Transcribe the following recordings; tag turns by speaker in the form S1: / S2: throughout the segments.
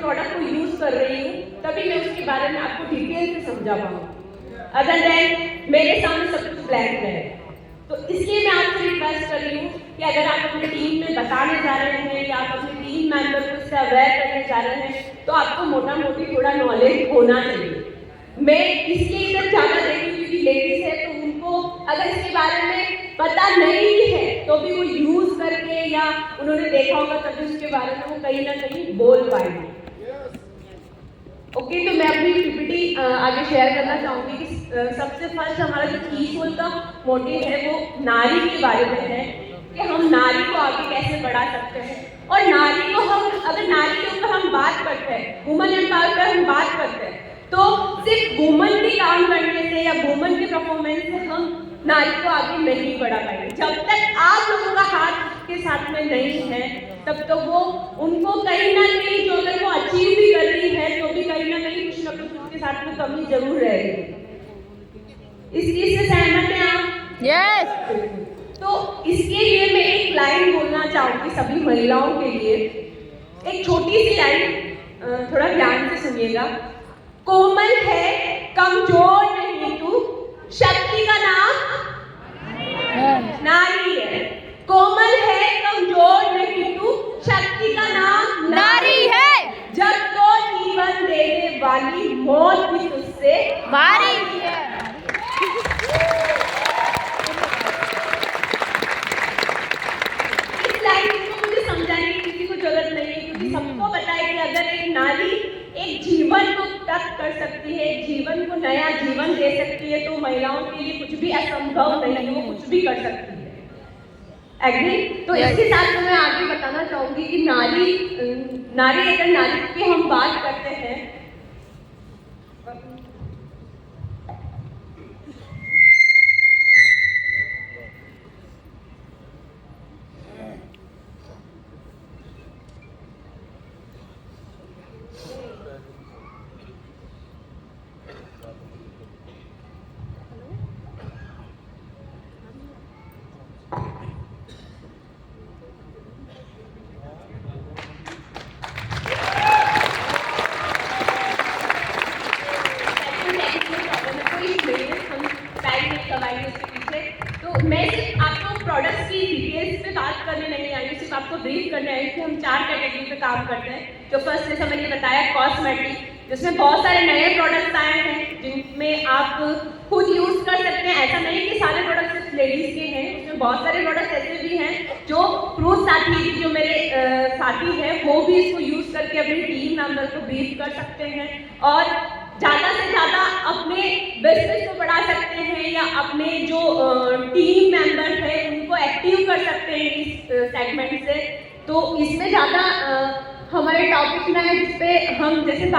S1: Product को use कर रही हूँ तभी मैं उसके बारे में आपको डिटेल से समझा पाऊँ। अदर देन मेरे सामने सब कुछ ब्लैंक है। तो इसलिए मैं आपसे रिक्वेस्ट कर रही हूँ कि अगर आप अपनी टीम में बताने जा रहे हैं या आप अपनी टीम मेंबर को इससे अवेयर करने जा रहे हैं तो आपको मोटा मोटी थोड़ा नॉलेज होना चाहिए। मैं इसलिए इधर ज़्यादा देखी क्योंकि लेडीज है तो उनको अगर इसके बारे में पता नहीं है तो भी वो यूज करके या उन्होंने देखा होगा तभी उसके बारे में वो कहीं ना कहीं बोल पाएंगे। ओके, तो मैं अपनी पीपीटी आगे शेयर करना चाहूंगी कि सबसे फर्स्ट हमारा जो की सोल का मोटिव है वो नारी के बारे में है कि हम नारी को आगे कैसे बढ़ा सकते हैं। और नारी को हम अगर नारी के ऊपर हम बात करते हैं, वुमन एम्पावर पर हम बात करते हैं तो सिर्फ वुमन के काम करने से या वुमन के परफॉर्मेंस से हम नारी को आगे नहीं बढ़ा पाएंगे। जब तक आप लोगों का हाथ के साथ में नहीं है तब तो वो उनको कहीं ना कहीं जो अगर वो अचीव भी कर रही है तो भी कहीं ना कहीं कुछ ना कुछ उसके साथ में कमी जरूर रहेगी। इस चीज से सहमत हैं आप?
S2: यस।
S1: तो इसके लिए मैं एक लाइन बोलना चाहूंगी सभी महिलाओं के लिए, एक छोटी सी लाइन, थोड़ा ध्यान से सुनिएगा। कोमल है कमजोर नहीं तू, शक्ति का नाम नारी है। कोमल है कमजोर नहीं तू, शक्ति का नाम
S2: नारी है।
S1: जब तो जीवन देने वाली मौत भी तुझसे
S2: बारी है।
S1: इस लाइन को मुझे समझाने की किसी को जरूरत नहीं है क्योंकि सबको पता है कि अगर एक नारी एक जीवन को तक कर सकती है, एक जीवन को नया जीवन दे सकती है तो महिलाओं के लिए कुछ भी असंभव नहीं है, वो कुछ भी कर सकती है। एग्री? तो इसके साथ मैं आगे बताना चाहूंगी कि नारी अगर नारी की हम बात करते हैं प्रोडक्ट्स की डिटेल्स पे बात करने नहीं आई, सिर्फ आपको ब्रीफ करने आई कि हम 4 कैटेगरी पे काम करते हैं। जो फर्स्ट जैसा मैंने बताया कॉस्मेटिक, जिसमें बहुत सारे नए प्रोडक्ट्स आए हैं जिनमें आप खुद यूज कर सकते हैं। ऐसा नहीं कि सारे प्रोडक्ट्स सिर्फ लेडीज के हैं, उसमें बहुत सारे प्रोडक्ट्स ऐसे भी हैं जो पुरुष साथी जो मेरे साथी हैं वो भी इसको यूज करके अपनी टीम मेंबर को ब्रीफ कर सकते हैं और ज़्यादा से ज़्यादा अपने बिजनेस को बढ़ा सकते हैं या अपने जो टीम मेंबर है उनको एक्टिव कर सकते हैं इस सेगमेंट से। तो इसमें ज़्यादा हमारे टॉपिक में है जिसपे हम जैसे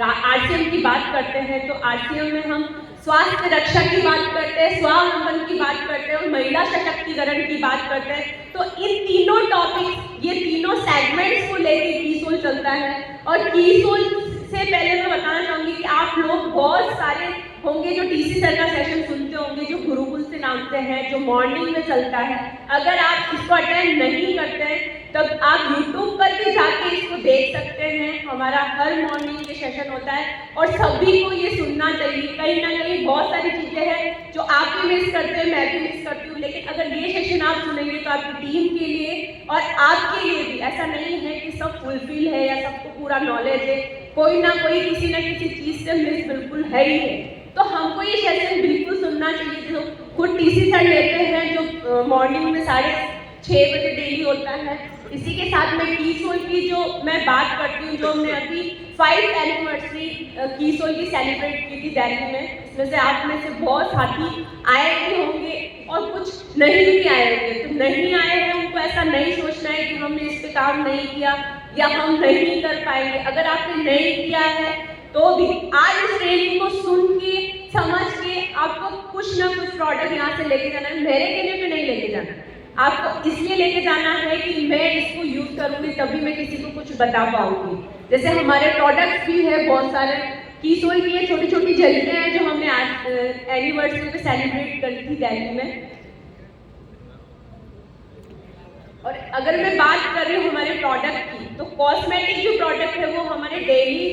S1: आरसीएम की बात करते हैं तो आरसीएम में हम स्वास्थ्य रक्षा की बात करते हैं, स्वावलंबन की बात करते हैं और महिला सशक्तिकरण की बात करते हैं। तो इन तीनों टॉपिक, ये तीनों सेगमेंट्स को लेकर कीसोल चलता है। और कीसोल से पहले मैं बताना चाहूंगी कि आप लोग बहुत सारे होंगे जो टीसी सर का सेशन सुनते होंगे, जो गुरुकुल से नामते हैं, जो मॉर्निंग में चलता है। अगर आप इसको अटेंड नहीं करते हैं तब आप यूट्यूब पर भी जाके इसको देख सकते हैं। हमारा हर मॉर्निंग ये सेशन होता है और सभी को ये सुनना चाहिए। कहीं ना कहीं बहुत सारी चीजें हैं जो आप भी मिस करते हैं, मैं भी मिस करती हूँ, लेकिन अगर ये सेशन आप सुनेंगे तो आपकी टीम के लिए और आपके लिए भी, ऐसा नहीं है कि सब फुलफिल है या सबको पूरा नॉलेज है, कोई ना कोई किसी ना किसी चीज से मिस बिल्कुल है ही है। तो हमको ये सेशन बिल्कुल सुनना चाहिए। जो खुद टीसी सर लेते हैं जो मॉर्निंग में 6:30 बजे डेली होता है। इसी के साथ में कीसोल की जो मैं बात करती हूँ, जो हमने अभी 5th एनिवर्सरी कीसोल की सेलिब्रेट की थी दिल्ली में, इसमें से आप में से बहुत साथी आए भी होंगे और कुछ नहीं भी आए होंगे। तो नहीं आए हैं उनको ऐसा नहीं सोचना है कि हमने इस पे काम नहीं किया या हम नहीं कर पाएंगे। अगर आपने नहीं किया है तो भी आज इस ट्रेनिंग को सुन के समझ के आपको कुछ ना कुछ प्रोडक्ट यहाँ से लेके जाना है। मेरे कहने पे नहीं लेके जाना, आपको इसलिए लेके जाना है कि मैं इसको यूज करूंगी तभी मैं किसी को कुछ बता पाऊंगी। जैसे हमारे प्रोडक्ट्स भी है बहुत सारे, कीसोल की ये छोटी छोटी झलकियाँ हैं जो हमने आज एनिवर्सरी पे सेलिब्रेट करी थी दिल्ली में। और अगर मैं बात कर रही हूँ हमारे प्रोडक्ट की, तो कॉस्मेटिक जो प्रोडक्ट है वो हमारे डेली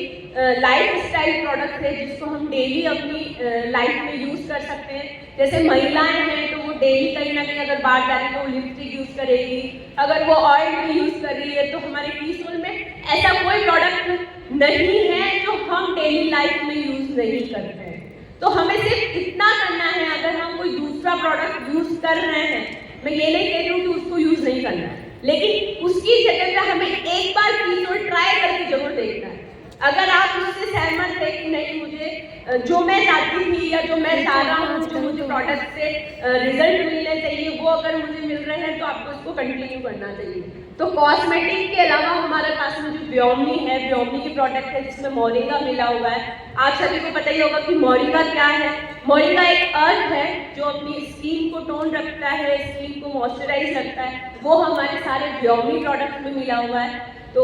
S1: लाइफ स्टाइल प्रोडक्ट है, जिसको हम डेली अपनी लाइफ में यूज़ कर सकते हैं। जैसे महिलाएं हैं तो वो डेली कहीं ना कहीं अगर बाहर जा रही है तो वो लिपस्टिक यूज़ करेगी, अगर वो ऑयल भी यूज़ कर रही है, तो हमारे टीसोल में ऐसा कोई प्रोडक्ट नहीं है जो हम डेली लाइफ में यूज़ नहीं करते हैं। तो हमें सिर्फ इतना करना है, अगर हम कोई दूसरा प्रोडक्ट यूज़ कर रहे हैं, मैं ये नहीं कह रही हूँ कि उसको यूज़ नहीं करना है, लेकिन उसकी जगह पे हमें एक बार टीसोल ट्राई करके जरूर देखना है। अगर आप उससे सहमत है कि नहीं, मुझे जो मैं चाहती थी या जो मैं चाह रहा हूँ, जो मुझे प्रोडक्ट से रिजल्ट मिलने चाहिए, वो अगर मुझे मिल रहे हैं तो आपको उसको कंटिन्यू करना चाहिए। तो कॉस्मेटिक के अलावा हमारे पास में जो व्योमनी है, व्योमनी की प्रोडक्ट है जिसमें मोरिंगा मिला हुआ है। आप सभी को पता ही होगा कि मोरिंगा क्या है। मोरिंगा एक अर्थ है जो अपनी स्किन को टोन रखता है, स्किन को मॉइस्चराइज रखता है, वो हमारे सारे व्योमनी प्रोडक्ट में मिला हुआ है। तो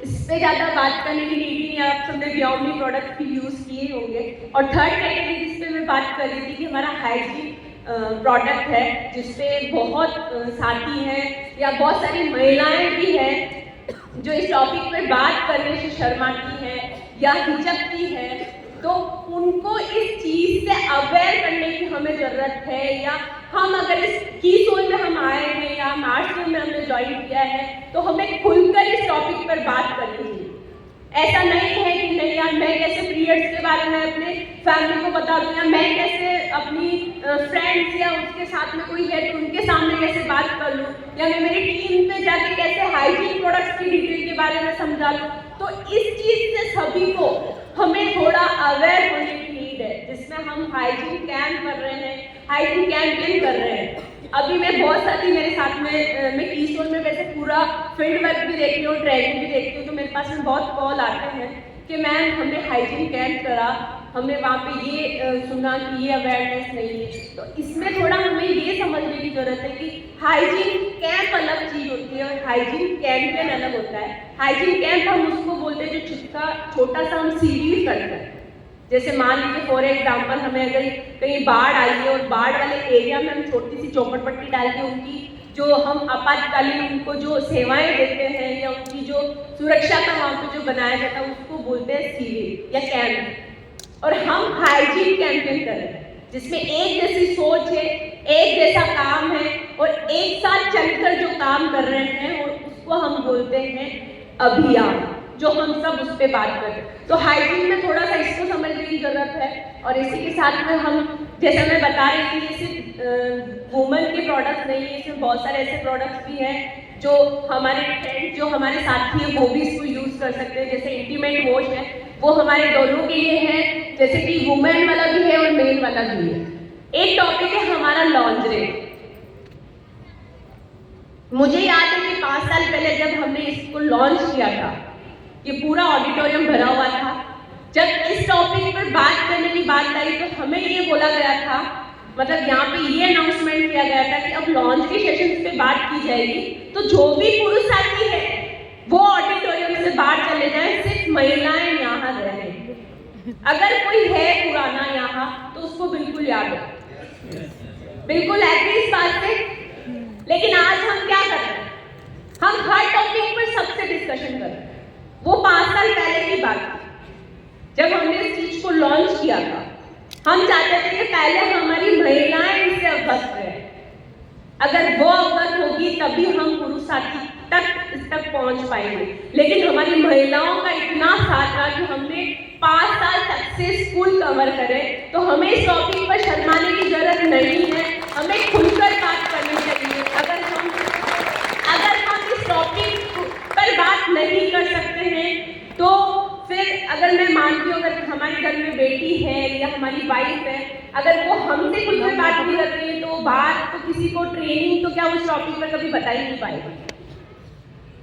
S1: इस पे ज़्यादा बात करने की नीड नहीं है, आप सबने व्योमनी प्रोडक्ट भी यूज़ किए होंगे। और थर्ड कैटेगरी जिस पे मैं बात कर रही थी कि हमारा हाइजीन प्रोडक्ट है, जिसपे बहुत साथी हैं या बहुत सारी महिलाएं भी हैं जो इस टॉपिक पर बात करने से शर्माती हैं या हिचकती हैं, तो उनको इस चीज़ से अवेयर करने की हमें ज़रूरत है। या हम अगर इस कीसोल में हम आए हैं या हम आर्ट्स में हमने ज्वाइन किया है, तो हमें खुलकर इस टॉपिक पर बात करनी चाहिए। ऐसा नहीं है कि नहीं यार, मैं कैसे पीरियड्स के बारे में अपने फैमिली को बता दूँ, या मैं कैसे अपनी फ्रेंड्स या उसके साथ में कोई है तो उनके सामने कैसे बात कर लूँ, या मैं मेरी टीम पे जाके कैसे हाइजीन प्रोडक्ट्स की डिटेल के बारे में समझा लूँ। तो इस चीज़ से सभी को हमें थोड़ा अवेयर होने की नीड है, जिसमें हम हाइजीन कैंप कर रहे हैं, हाइजीन कैंपेन कर रहे हैं। अभी मैं बहुत सारी मेरे साथ में मैं कीसोल में वैसे पूरा फील्ड वर्क भी देखती हूँ, ट्रेनिंग भी देखती हूँ, तो मेरे पास में बहुत कॉल आते हैं कि मैम हमने हाइजीन कैंप करा, हमने वहाँ पे ये सुना कि ये अवेयरनेस नहीं है। तो इसमें थोड़ा हमें ये समझने की ज़रूरत है कि हाइजीन कैंप अलग चीज़ होती है और हाइजीन कैंपेन अलग होता है। हाइजीन कैंप हम उसको बोलते हैं जो छोटा सा हम सीरीज करते हैं। जैसे मान लीजिए फॉर एग्जाम्पल हमें अगर कहीं बाढ़ आई है और बाढ़ वाले एरिया में हम छोटी सी चौपड़पट्टी डाल के उनकी जो हम आपातकालीन उनको जो सेवाएं देते हैं या उनकी जो सुरक्षा का वहाँ पे जो बनाया जाता है उसको बोलते हैं सीरीज या कैंप। और हम हाइजीन कैंपेन कर रहे हैं जिसमें एक जैसी सोच है, एक जैसा काम है और एक साथ चलकर जो काम कर रहे हैं, और उसको हम बोलते हैं अभियान, जो हम सब उस पर बात करें। तो हाइजीन में थोड़ा सा इसको समझने की जरूरत है। और इसी के साथ में हम, जैसा मैं बता रही थी, ये सिर्फ वुमेन के प्रोडक्ट्स नहीं है, इसमें बहुत सारे ऐसे प्रोडक्ट्स भी हैं जो हमारे फ्रेंड, जो हमारे साथी हैं, वो भी इसको यूज़ कर सकते हैं। जैसे इंटीमेट वॉश है, वो हमारे दोनों के लिए है, जैसे कि वुमेन वाला भी है और मेल वाला भी है। एक टॉपिक है हमारा लॉन्ड्री। मुझे याद है कि 5 साल पहले जब हमने इसको लॉन्च किया था, ये पूरा ऑडिटोरियम भरा हुआ था। जब इस टॉपिक पर बात करने की बात आई तो हमें ये बोला गया था, मतलब यहाँ पे ये अनाउंसमेंट किया गया था कि अब लॉन्च के सेशंस पे बात की जाएगी, तो जो भी पुरुष साथी है वो ऑडिटोरियम से बाहर चले जाए, सिर्फ महिलाएं यहाँ रहें। अगर कोई है पुराना यहाँ तो उसको बिल्कुल याद है, बिल्कुल एग्री इस बात से। लेकिन आज हम क्या कर रहे हैं, हम हर टॉपिक पर सबसे डिस्कशन कर रहे हैं। वो 5 साल पहले की बात थी जब हमने इस चीज को लॉन्च किया था। हम चाहते थे कि पहले हमारी महिलाएं इससे अवगत रहे, अगर वो अवगत होगी तभी हम पुरुष साथी इस तक पहुंच पाएंगे। लेकिन हमारी महिलाओं का इतना साथ रहा कि हमने 5 साल सक्सेसफुल कवर करे। तो हमें इस टॉपिक पर शर्माने की जरूरत नहीं है, हमें खुलकर बात करनी चाहिए। अगर हम इस टॉपिक पर बात नहीं कर सकते हैं तो फिर अगर मैं मानती हूँ, अगर हमारे घर में बेटी है या हमारी वाइफ है, अगर वो हमसे कुछ भी बात नहीं कर रही है तो बात तो किसी को ट्रेनिंग तो क्या उस टॉपिक पर कभी बता ही नहीं पाएगी।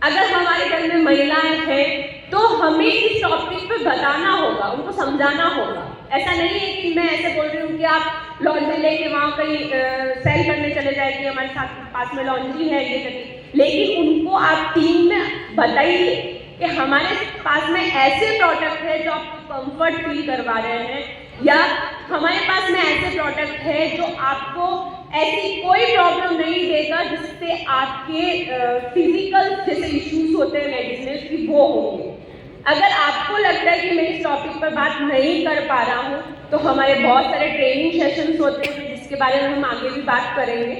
S1: अगर हमारे घर में महिलाएं हैं तो हमें इस टॉपिक पे बताना होगा, उनको समझाना होगा। ऐसा नहीं है कि मैं ऐसे बोल रही हूँ कि आप लॉन्ड्री लेके वहाँ कहीं सेल करने चले जाएंगे, हमारे साथ पास में लॉन्ड्री है ये करके, लेकिन उनको आप टीम में बताइए कि हमारे पास में ऐसे प्रोडक्ट है जो आपको कंफर्ट फील करवा रहे हैं, या हमारे पास में ऐसे प्रोडक्ट है जो आपको ऐसी कोई प्रॉब्लम नहीं देगा जिससे आपके फिजिकल जैसे इश्यूज होते हैं लेडीज में वो होंगे। अगर आपको लगता है कि मैं इस टॉपिक पर बात नहीं कर पा रहा हूँ तो हमारे बहुत सारे ट्रेनिंग सेशंस होते हैं जिसके बारे में हम आगे भी बात करेंगे।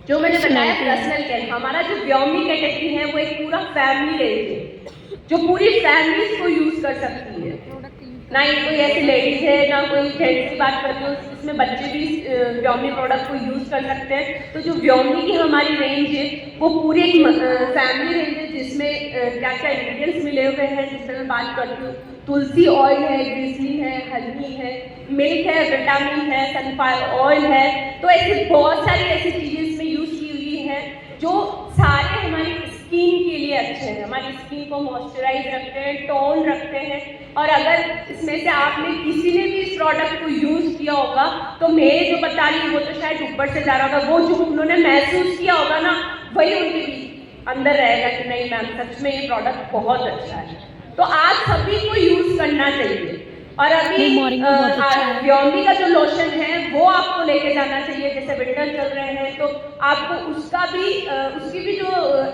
S1: जो मैंने बताया पर्सनल केयर, हमारा जो व्योमी कैटेगरी है वो एक पूरा फैमिली रेंज है जो पूरी फैमिलीज को यूज कर सकती है। ना ही कोई ऐसी लेडीज है ना कोई जेंट्स की बात करती है, इसमें बच्चे भी व्योमी प्रोडक्ट को यूज कर सकते हैं। तो जो व्योमी की हमारी रेंज है वो पूरी एक फैमिली रेंज है जिसमें क्या क्या इंग्रेडिएंट्स मिले हुए हैं, जिसमें मैं बात करती हूँ। तुलसी ऑयल है, ग्लिसरीन है, हनी है, मिल्क है, विटामिन है, सनफ्लावर ऑयल है। तो ऐसी बहुत सारी ऐसी चीजें इसमें यूज की हुई है जो सारे हमारी स्किन के लिए अच्छे हैं, हमारी स्किन को मॉइस्चराइज रखते हैं, टोन रखते हैं। और अगर इसमें से आपने किसी ने भी इस प्रोडक्ट को यूज किया होगा तो मेरे जो बता रही है वो तो शायद ऊपर से जा रहा होगा, वो जो उन्होंने महसूस किया होगा ना वही उनके भी अंदर रहेगा कि नहीं मैम सच में ये प्रोडक्ट बहुत अच्छा है। तो आप सभी को यूज करना चाहिए। और अभी व्योमी का जो लोशन है वो आपको लेके जाना चाहिए, जैसे विंटर चल रहे हैं तो आपको उसकी भी जो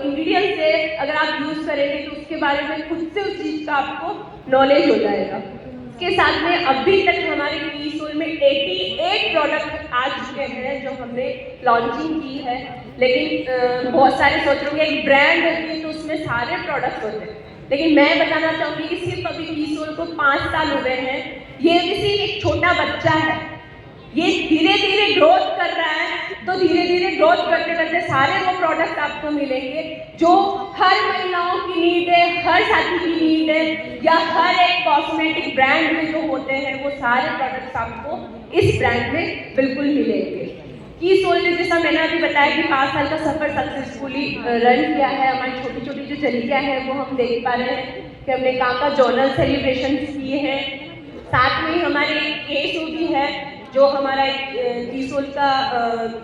S1: इंग्रेडिएंट्स है अगर आप यूज करेंगे तो उसके बारे में खुद से उस चीज का आपको नॉलेज हो जाएगा। इसके साथ में अभी तक हमारे कीसोल में 88 प्रोडक्ट आ चुके हैं जो हमने लॉन्चिंग की है। लेकिन बहुत सारे सोच रहे होंगे एक ब्रांड होती है तो उसमें सारे प्रोडक्ट्स होते हैं, लेकिन मैं बताना चाहूँगी कि सिर्फ अभी कीसोल को 5 साल हुए हैं। ये किसी एक छोटा बच्चा है, ये धीरे धीरे ग्रोथ कर रहा है। तो धीरे धीरे ग्रोथ करते करते सारे वो प्रोडक्ट आपको मिलेंगे जो हर महिलाओं की नीड है, हर साथी की नीड है, या हर एक कॉस्मेटिक ब्रांड में जो होते हैं वो सारे प्रोडक्ट्स आपको इस ब्रांड में बिल्कुल मिलेंगे। कीसोल ने जैसा मैंने अभी बताया कि 5 साल का सफर सक्सेसफुली रन किया है। हमारी छोटी छोटी जो चलियाँ हैं वो हम देख पा रहे हैं कि हमने कहाँ जोनल सेलिब्रेशन किए हैं। साथ में ही हमारे एक केस भी है जो हमारा एक कीसोल का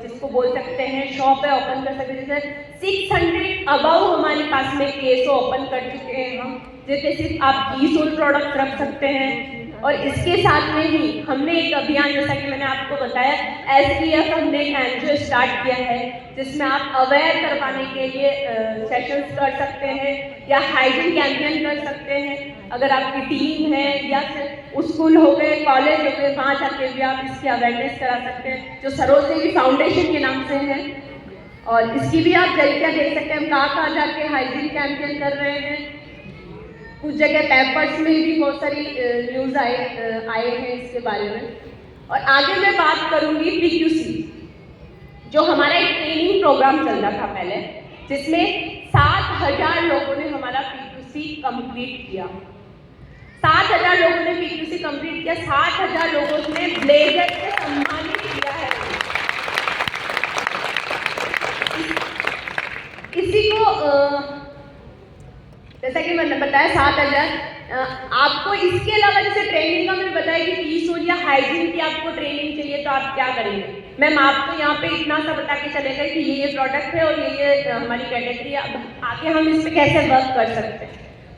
S1: जिसको बोल सकते हैं शॉप है, ओपन कर सकते हैं। जैसे 600 अबव हमारे पास में केस ओपन कर चुके हैं हम, जैसे सिर्फ आप कीसोल प्रोडक्ट रख सकते हैं। और इसके साथ में ही हमने एक अभियान जैसा कि मैंने आपको बताया SPF हमने एक एनजीओ स्टार्ट किया है जिसमें आप अवेयर करवाने के लिए सेशंस कर सकते हैं या हाइजीन कैंपेन कर सकते हैं। अगर आपकी टीम है या फिर स्कूल हो गए, कॉलेज हो गए, वहाँ जाके भी आप इसकी अवेयरनेस करा सकते हैं जो सरोज देवी फाउंडेशन के नाम से है। और इसकी भी आप जरिया देख सकते हैं हम कहाँ जाके हाइजीन कैंपेन कर रहे हैं। कुछ जगह पेपर्स में भी बहुत सारी न्यूज़ आए हैं इसके बारे में। और आगे मैं बात करूंगी PQC, जो हमारा एक ट्रेनिंग प्रोग्राम चल रहा था पहले, जिसमें 7000 लोगों ने हमारा PQC कंप्लीट किया। 7000 लोगों ने PQC कंप्लीट किया, 7000 लोगों ने ब्लेजर से सम्मानित किया है। इसी को जैसा कि मैंने बताया 7000। आपको इसके अलावा जैसे ट्रेनिंग का मैंने बताया कि कीसोल या हाइजीन की आपको ट्रेनिंग चाहिए तो आप क्या करेंगे। मैम आपको यहाँ पे इतना सा बता के चले गए कि ये प्रोडक्ट है और ये हमारी कैटेगरी है, अब आगे हम इस पर कैसे वर्क कर सकते हैं।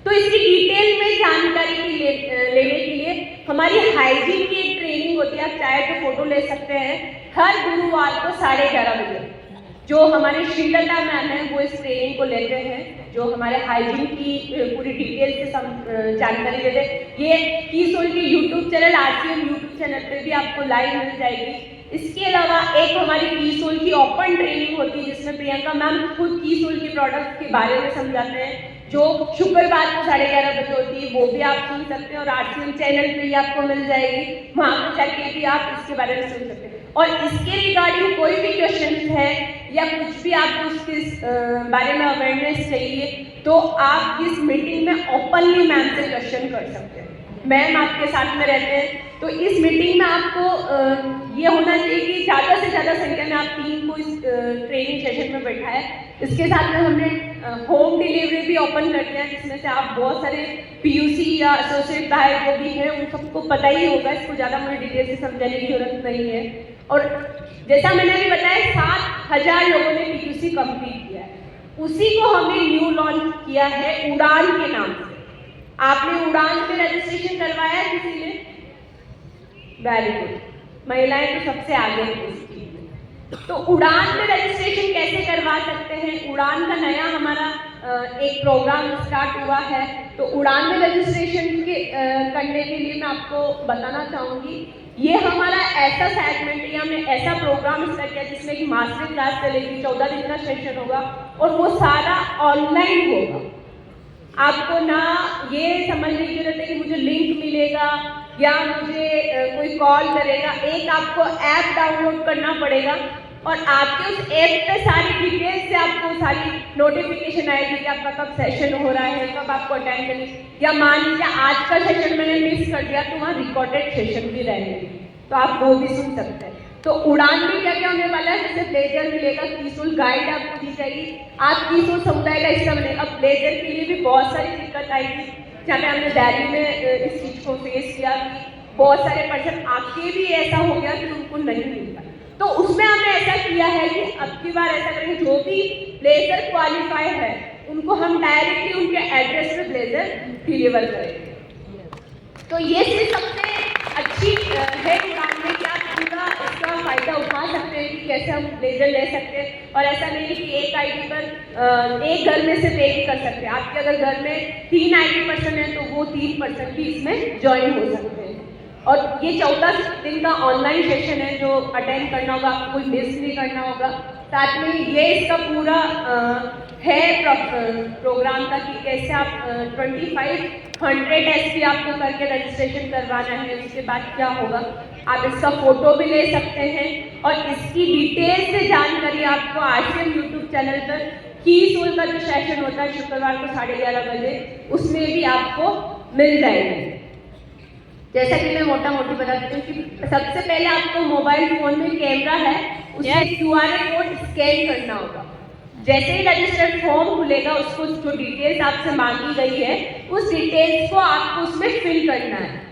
S1: तो इसकी डिटेल में जानकारी लेने के लिए हमारी हाइजीन की एक ट्रेनिंग होती है, आप चाहे तो फोटो ले सकते हैं, हर गुरुवार को 11:30 बजे। जो हमारे श्रीलता मैम है वो इस ट्रेनिंग को लेते हैं, जो हमारे हाइजीन की पूरी डिटेल से जानकारी देते हैं। ये कीसोल के YouTube channel RCM YouTube channel पे भी आपको लाइव मिल जाएगी। इसके अलावा एक हमारी कीसोल की ओपन ट्रेनिंग होती है जिसमें प्रियंका मैम खुद कीसोल के प्रोडक्ट्स के बारे में समझाते हैं, जो शुक्रवार को 11:30 बजे होती है, वो भी आप सुन सकते हैं और RCM चैनल पे ही आपको मिल जाएगी, वहाँ पर जाके भी आप इसके बारे में सुन सकते हैं। और इसके रिगार्डिंग कोई भी क्वेश्चन है या कुछ भी आपको उसके बारे में अवेयरनेस चाहिए तो आप इस मीटिंग में ओपनली मैम से क्वेश्चन कर सकते हैं। मैम आपके साथ में रहते हैं, तो इस मीटिंग में आपको ये होना चाहिए कि ज़्यादा से ज़्यादा संख्या में आप टीम को इस ट्रेनिंग सेशन में बैठाएं। इसके साथ में हमने होम डिलीवरी भी ओपन कर दिया है, जिसमें से आप बहुत सारे PUC या एसोसिएट बाहर जो भी हैं उन सबको पता ही होगा, इसको ज़्यादा मुझे डिटेल से समझाने की जरूरत नहीं है। और जैसा मैंने अभी बताया 7000 लोगों ने PQC कंप्लीट किया है, उसी को हमने न्यू लॉन्च किया है उड़ान के नाम से। आपने उड़ान पे रजिस्ट्रेशन करवाया है किसी ने? वेरी गुड, महिलाएं तो सबसे आगे हैं इस चीज में। तो उड़ान में रजिस्ट्रेशन कैसे करवा सकते हैं? उड़ान का नया हमारा एक प्रोग्राम स्टार्ट हुआ है। तो उड़ान में रजिस्ट्रेशन करने के लिए मैं आपको बताना चाहूँगी, ये हमारा ऐसा सेगमेंट है, हमने ऐसा प्रोग्राम स्टार्ट किया जिसमें कि मास्टर क्लास चलेगी, 14 दिन का सेशन होगा और वो सारा ऑनलाइन होगा। आपको ना ये समझने की जरूरत है कि मुझे लिंक मिलेगा या मुझे कोई कॉल करेगा। एक आपको ऐप डाउनलोड करना पड़ेगा और आपके उस ऐप पे सारी डिटेल्स से आपको सारी नोटिफिकेशन आएगी कि आपका कब सेशन हो रहा है, कब आपको अटेंड करनी। या मान लीजिए आज का सेशन मैंने मिस कर दिया तो वहाँ रिकॉर्डेड सेशन भी रहेंगे, तो आप वो भी सुन सकते हैं। तो उड़ान में क्या क्या होने वाला है? जैसे ब्लेजर मिलेगा, कीसुल गाइड आपको दी जाएगी, आप कीसुल समुदाय का हिस्सा बने। अब ब्लेजर के लिए भी बहुत सारी दिक्कत आएगी, जहाँ पे हमने दिल्ली में इस चीज़ को फेस किया कि बहुत सारे पर्सन आके भी ऐसा हो गया कि उनको नहीं मिल पाया। तो उसमें हमने ऐसा किया है कि अब की बार ऐसा करेंगे, जो भी ब्लेजर क्वालिफाई है उनको हम डायरेक्टली उनके एड्रेस पे ब्लेजर डिलीवर करेंगे। तो ये चीज़ सबसे अच्छी है उड़ान में कि आप पूरा इसका फ़ायदा उठा सकते हैं कि कैसे हम ब्लेजर ले सकते हैं। और ऐसा नहीं है कि एक आईडी पर एक घर में सिर्फ एक ही कर सकते हैं। आपके अगर घर में 3 आईडी पर्सन है तो वो 3 पर्सन भी इसमें ज्वाइन हो सकते हैं। और ये 14 दिन का ऑनलाइन सेशन है जो अटेंड करना होगा, आपको कोई मिस नहीं करना होगा। साथ में ये इसका पूरा है प्रोग्राम का कि कैसे आप 2500 एसपी आपको करके रजिस्ट्रेशन करवाना है। उसके बाद क्या होगा, आप इसका फोटो भी ले सकते हैं और इसकी डिटेल से जानकारी आपको आरसीएम यूट्यूब चैनल पर कीसुल का जो सेशन होता है शुक्रवार को 11:30 बजे, उसमें भी आपको मिल जाएगी। जैसा कि मैं मोटा मोटी बता देती हूँ कि सबसे पहले आपको मोबाइल फोन में कैमरा है, उससे QR कोड स्कैन करना होगा। जैसे ही रजिस्टर्ड फॉर्म खुलेगा, उसको जो डिटेल्स आपसे मांगी गई है उस डिटेल्स को आपको उसमें फिल करना है।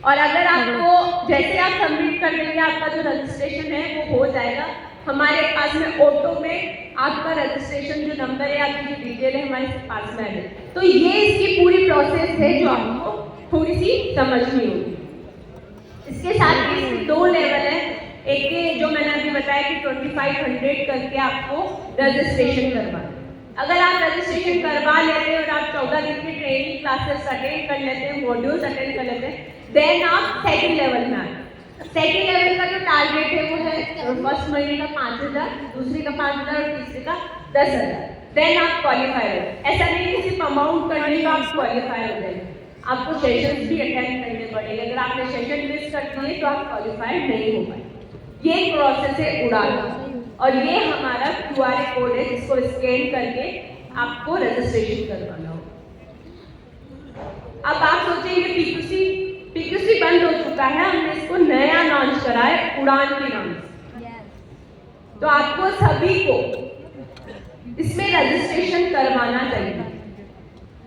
S1: और अगर आपको जैसे आप सबमिट कर देंगे, आपका जो रजिस्ट्रेशन है वो हो जाएगा। हमारे पास में ऑटो में आपका रजिस्ट्रेशन जो नंबर है, आपकी जो डिटेल है हमारे पास में है। तो ये इसकी पूरी प्रोसेस है जो आपको थोड़ी सी समझनी होगी। इसके साथ ही इसके 2 लेवल है। एक ये जो मैंने अभी बताया कि 2500 करके आपको रजिस्ट्रेशन करवाना। अगर आप रजिस्ट्रेशन करवा लेते हैं और आप 14 दिन की ट्रेनिंग क्लासेस अटेंड कर लेते हैं, मॉड्यूल्स अटेंड कर लेते हैं, देन आप सेकंड लेवल में आए। सेकंड लेवल का जो टारगेट है वो है फर्स्ट महीने का 5000, दूसरे का 5000 और तीसरे का 10000। देन आप क्वालिफाई हो। ऐसा नहीं कि सिर्फ अमाउंट करने का आप क्वालिफाई हो जाएंगे, आपको सेशंस भी अटेंड करने पड़ेंगे। अगर आपने सेशन मिस कर दिए तो आप क्वालिफाइड नहीं हो पाए। ये प्रोसेस है उड़ान और ये हमारा QR कोड है जिसको स्कैन करके आपको रजिस्ट्रेशन करवाना होगा। अब आप सोचेंगे PQC बंद हो चुका है, हमने इसको नया लॉन्च करा है उड़ान के नाम से। तो आपको सभी को इसमें रजिस्ट्रेशन करवाना चाहिए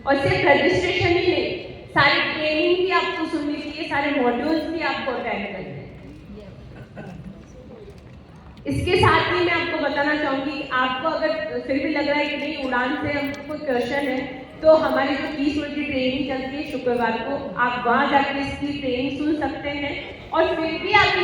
S1: और सिर्फ रजिस्ट्रेशन ही नहीं, सारी ट्रेनिंग भी आपको सुननी चाहिए, सारे मॉड्यूल्स भी आपको अटेंड करने हैं। इसके साथ ही मैं आपको बताना चाहूँगी कि आपको अगर फिर भी लग रहा है कि नहीं उड़ान से हमको कोई क्वेश्चन है, तो हमारी जो कीसुल की ट्रेनिंग चलती है शुक्रवार को, आप वहाँ जाकर इसकी ट्रेनिंग सुन सकते हैं। और फिर भी आप